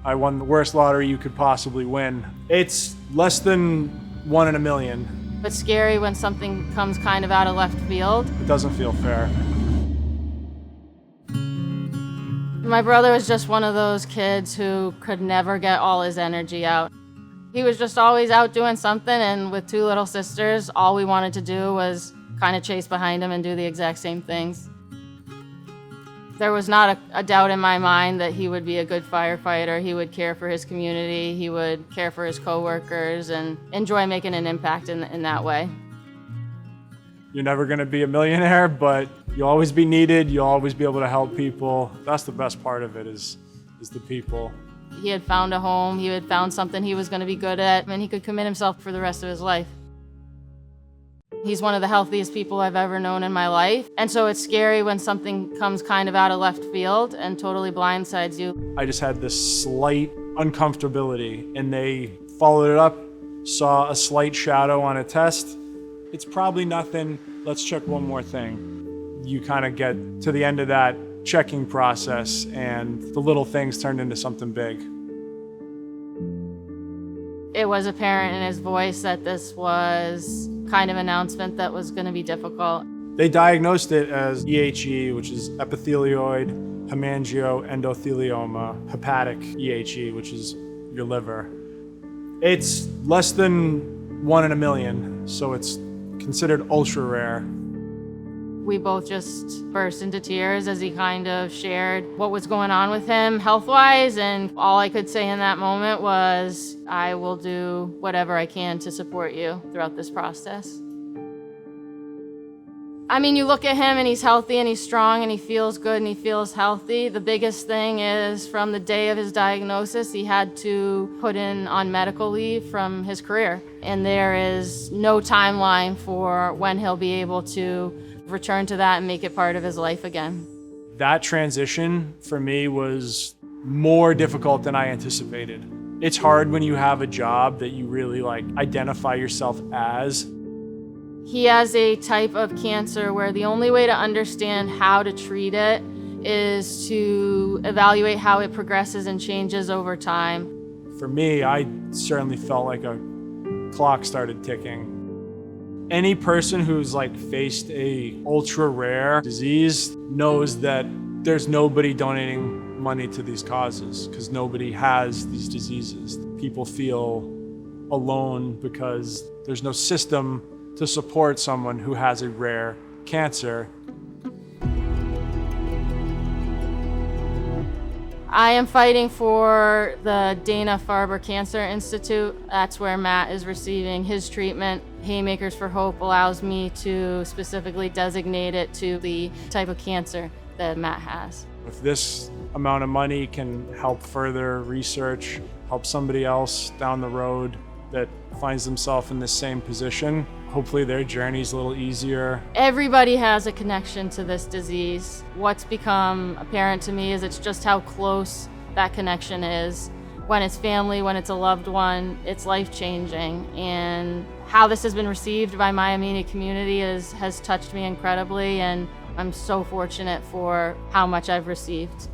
I won the worst lottery you could possibly win. It's less than 1 in a million. It's scary when something comes kind of out of left field. It doesn't feel fair. My brother was just one of those kids who could never get all his energy out. He was just always out doing something, and with 2 little sisters, all we wanted to do was kind of chase behind him and do the exact same things. There was not a doubt in my mind that he would be a good firefighter. He would care for his community, he would care for his coworkers, and enjoy making an impact in that way. You're never gonna be a millionaire, but you'll always be needed, you'll always be able to help people. That's the best part of it is the people. He had found a home, he had found something he was gonna be good at, and he could commit himself for the rest of his life. He's one of the healthiest people I've ever known in my life. And so it's scary when something comes kind of out of left field and totally blindsides you. I just had this slight uncomfortability, and they followed it up, saw a slight shadow on a test. It's probably nothing, let's check one more thing. You kind of get to the end of that checking process, and the little things turned into something big. It was apparent in his voice that this was kind of an announcement that was going to be difficult. They diagnosed it as EHE, which is Epithelioid Hemangioendothelioma, hepatic EHE, which is your liver. It's less than 1 in a million, so it's considered ultra rare. We both just burst into tears as he kind of shared what was going on with him health-wise, and all I could say in that moment was, I will do whatever I can to support you throughout this process. I mean, you look at him and he's healthy and he's strong and he feels good and he feels healthy. The biggest thing is from the day of his diagnosis, he had to put in on medical leave from his career. And there is no timeline for when he'll be able to return to that and make it part of his life again. That transition for me was more difficult than I anticipated. It's hard when you have a job that you really identify yourself as. He has a type of cancer where the only way to understand how to treat it is to evaluate how it progresses and changes over time. For me, I certainly felt like a clock started ticking. Any person who's faced a ultra rare disease knows that there's nobody donating money to these causes because nobody has these diseases. People feel alone because there's no system to support someone who has a rare cancer. I am fighting for the Dana-Farber Cancer Institute. That's where Matt is receiving his treatment. Haymakers for Hope allows me to specifically designate it to the type of cancer that Matt has. If this amount of money can help further research, help somebody else down the road that finds themselves in the same position, hopefully their journey's a little easier. Everybody has a connection to this disease. What's become apparent to me is it's just how close that connection is. When it's family, when it's a loved one, it's life-changing. And how this has been received by my immediate community has touched me incredibly, and I'm so fortunate for how much I've received.